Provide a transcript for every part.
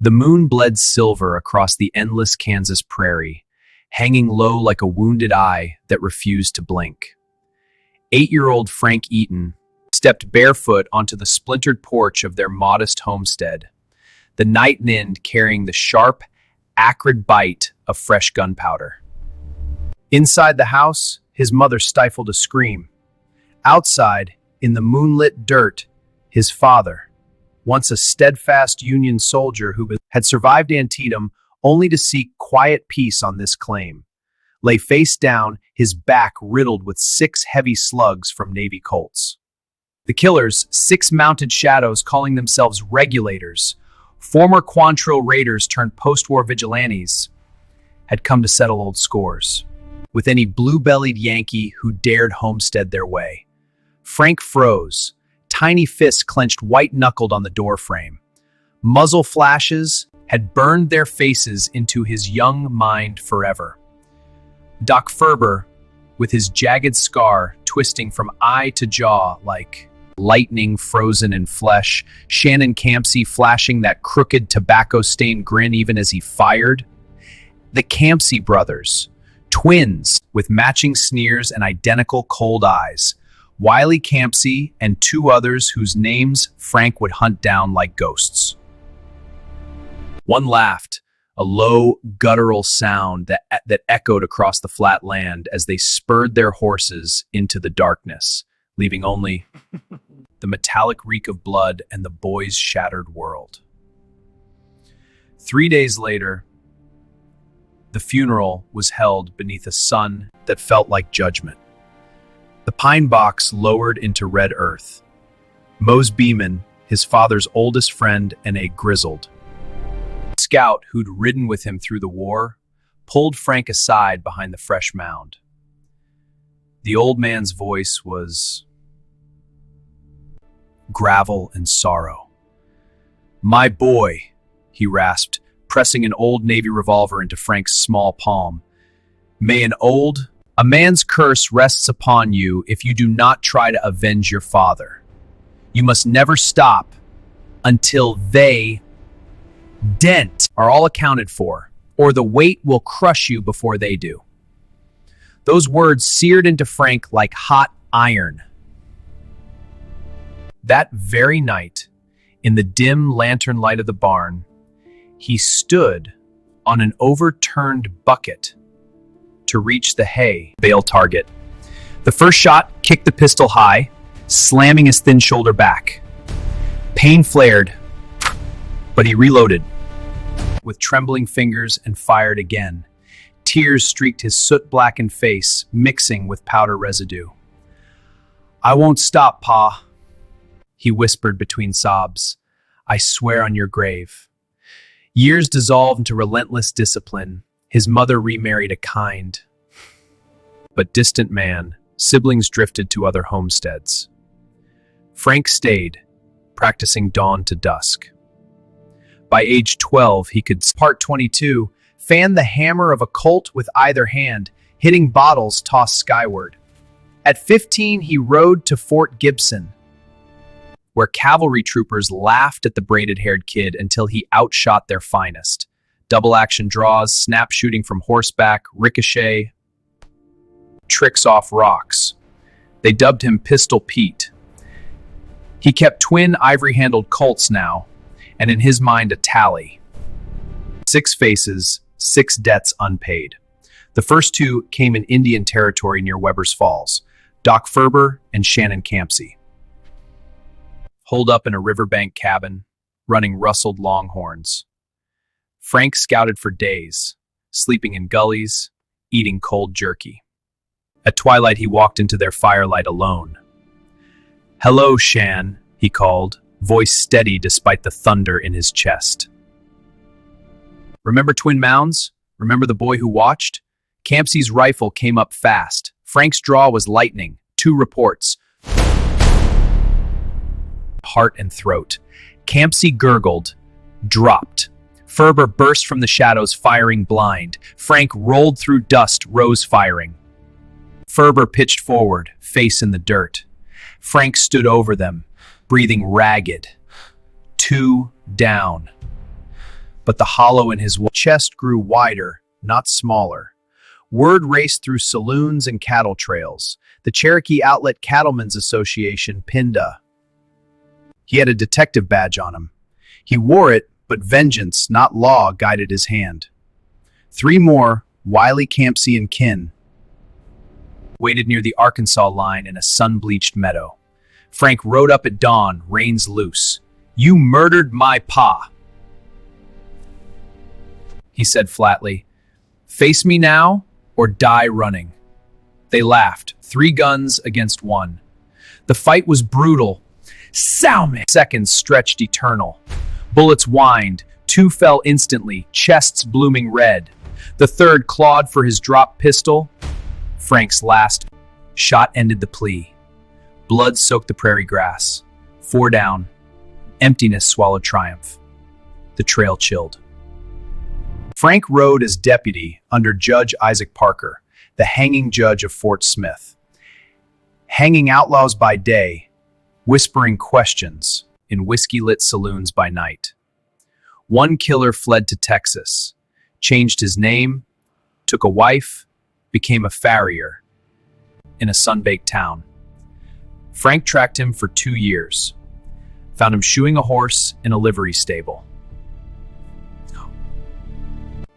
The moon bled silver across the endless Kansas prairie, hanging low like a wounded eye that refused to blink. 8-year-old Frank Eaton stepped barefoot onto the splintered porch of their modest homestead, the night wind carrying the sharp, acrid bite of fresh gunpowder. Inside the house, his mother stifled a scream. Outside, in the moonlit dirt, his father, once a steadfast Union soldier who had survived Antietam only to seek quiet peace on this claim, lay face down, his back riddled with 6 heavy slugs from Navy Colts. The killers, 6 mounted shadows calling themselves regulators, former Quantrill raiders turned post-war vigilantes, had come to settle old scores with any blue-bellied Yankee who dared homestead their way. Frank froze, tiny fists clenched white-knuckled on the doorframe. Muzzle flashes had burned their faces into his young mind forever. Doc Ferber, with his jagged scar twisting from eye to jaw like lightning frozen in flesh, Shannon Campsey flashing that crooked tobacco-stained grin even as he fired. The Campsey brothers, twins with matching sneers and identical cold eyes. Wiley Campsey and 2 others whose names Frank would hunt down like ghosts. One laughed, a low, guttural sound that echoed across the flat land as they spurred their horses into the darkness, leaving only the metallic reek of blood and the boys' shattered world. 3 days later, the funeral was held beneath a sun that felt like judgment. The pine box lowered into red earth. Mose Beeman, his father's oldest friend and a grizzled scout who'd ridden with him through the war, pulled Frank aside behind the fresh mound. The old man's voice was gravel and sorrow. "My boy," he rasped, pressing an old Navy revolver into Frank's small palm. A man's curse rests upon you if you do not try to avenge your father. You must never stop until they are all accounted for, or the weight will crush you before they do. Those words seared into Frank like hot iron. That very night, in the dim lantern light of the barn, he stood on an overturned bucket to reach the hay bale target. The first shot kicked the pistol high, slamming his thin shoulder back. Pain flared, but he reloaded with trembling fingers and fired again. Tears streaked his soot-blackened face, mixing with powder residue. "I won't stop, Pa," he whispered between sobs. "I swear on your grave." Years dissolved into relentless discipline. His mother remarried a kind but distant man. Siblings drifted to other homesteads. Frank stayed, practicing dawn to dusk. By age 12, he could, part 22, fan the hammer of a Colt with either hand, hitting bottles tossed skyward. At 15, he rode to Fort Gibson, where cavalry troopers laughed at the braided-haired kid until he outshot their finest. Double-action draws, snap shooting from horseback, ricochet, tricks off rocks. They dubbed him Pistol Pete. He kept twin ivory-handled Colts now, and in his mind a tally. 6 faces, 6 debts unpaid. The first 2 came in Indian Territory near Weber's Falls, Doc Ferber and Shannon Campsey. Holed up in a riverbank cabin, running rustled longhorns. Frank scouted for days, sleeping in gullies, eating cold jerky. At twilight, he walked into their firelight alone. "Hello, Shan," he called, voice steady despite the thunder in his chest. "Remember Twin Mounds? Remember the boy who watched?" Campsey's rifle came up fast. Frank's draw was lightning. 2 reports. Heart and throat. Campsey gurgled, dropped. Ferber burst from the shadows, firing blind. Frank rolled through dust, rose firing. Ferber pitched forward, face in the dirt. Frank stood over them, breathing ragged. 2 down. but the hollow in his chest grew wider, not smaller. Word raced through saloons and cattle trails. The Cherokee Outlet Cattlemen's Association pinned a. He had a detective badge on him. He wore it, but vengeance, not law, guided his hand. 3 more, Wiley, Campsey, and kin, waited near the Arkansas line in a sun-bleached meadow. Frank rode up at dawn, reins loose. "You murdered my pa," he said flatly. "Face me now or die running." They laughed, 3 guns against 1. The fight was brutal. Seconds stretched eternal. Bullets whined. 2 fell instantly, chests blooming red. The third clawed for his dropped pistol. Frank's last shot ended the plea. Blood soaked the prairie grass. 4 down. Emptiness swallowed triumph. The trail chilled. Frank rode as deputy under Judge Isaac Parker, the hanging judge of Fort Smith. Hanging outlaws by day, whispering questions in whiskey-lit saloons by night. One killer fled to Texas, changed his name, took a wife, became a farrier in a sun-baked town. Frank tracked him for 2 years, found him shoeing a horse in a livery stable.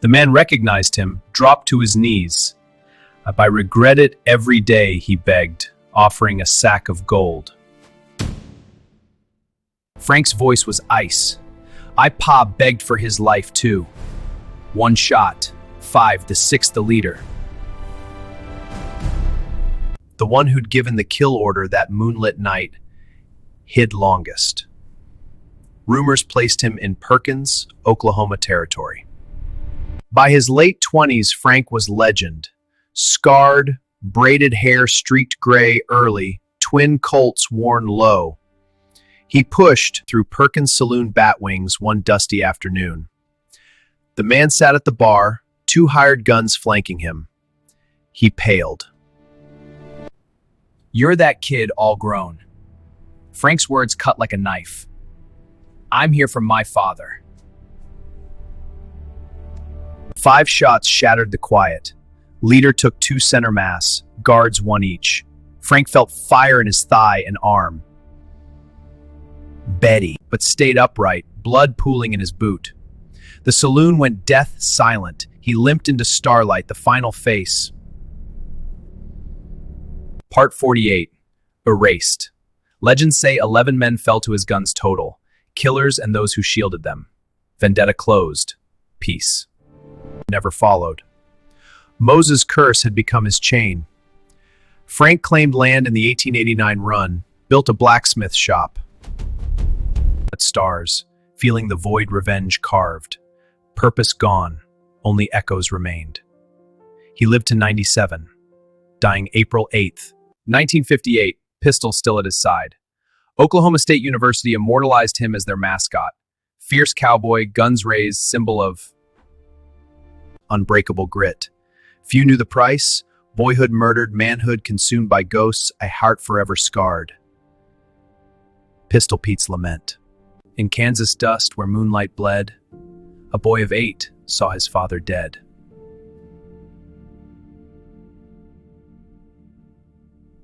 The man recognized him, dropped to his knees. "I regret it every day," he begged, offering a sack of gold. Frank's voice was ice. Pa begged for his life too. 1 shot, 5, the 6th the leader. The one who'd given the kill order that moonlit night hid longest. Rumors placed him in Perkins, Oklahoma territory. By his late 20s, Frank was legend. Scarred, braided hair streaked gray early, twin Colts worn low. He pushed through Perkins Saloon batwings one dusty afternoon. The man sat at the bar, 2 hired guns flanking him. He paled. "You're that kid all grown." Frank's words cut like a knife. "I'm here for my father." 5 shots shattered the quiet. Leader took 2 center mass, guards 1 each. Frank felt fire in his thigh and arm. Betty, but stayed upright, blood pooling in his boot. The saloon went death silent. He limped into starlight, the final face. Part 48. Erased. Legends say 11 men fell to his guns total. Killers and those who shielded them. Vendetta closed. Peace never followed. Moses' curse had become his chain. Frank claimed land in the 1889 run, built a blacksmith shop. At stars, feeling the void revenge carved. Purpose gone, only echoes remained. He lived to 97, dying April 8th, 1958, pistol still at his side. Oklahoma State University immortalized him as their mascot. Fierce cowboy, guns raised, symbol of unbreakable grit. Few knew the price. Boyhood murdered, manhood consumed by ghosts, a heart forever scarred. Pistol Pete's lament. In Kansas dust where moonlight bled, a boy of 8 saw his father dead.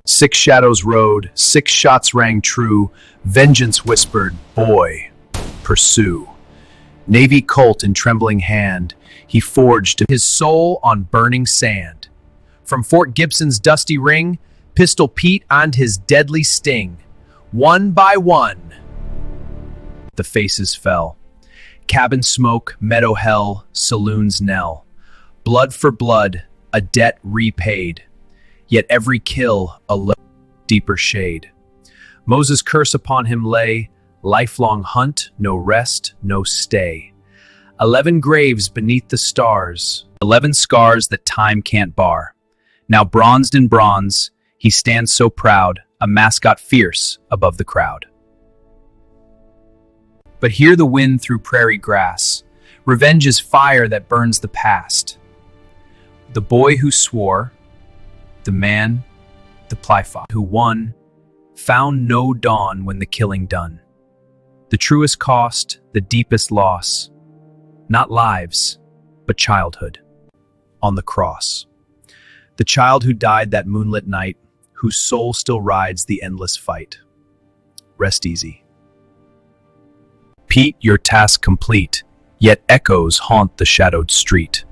Six shadows rode, 6 shots rang true, vengeance whispered, "Boy, pursue." Navy Colt in trembling hand, he forged his soul on burning sand. From Fort Gibson's dusty ring, Pistol Pete and his deadly sting. One by one, the faces fell. Cabin smoke, meadow hell, saloons knell. Blood for blood, a debt repaid. Yet every kill a deeper shade. Moses' curse upon him lay, lifelong hunt, no rest, no stay. 11 graves beneath the stars, 11 scars that time can't bar. Now bronzed in bronze, he stands so proud, a mascot fierce above the crowd. But hear the wind through prairie grass. Revenge is fire that burns the past. The boy who swore, the man, the plyfox who won, found no dawn when the killing done. The truest cost, the deepest loss, Not lives, but childhood. On the cross. The child who died that moonlit night, whose soul still rides the endless fight. Rest easy. Pete, your task complete, yet echoes haunt the shadowed street.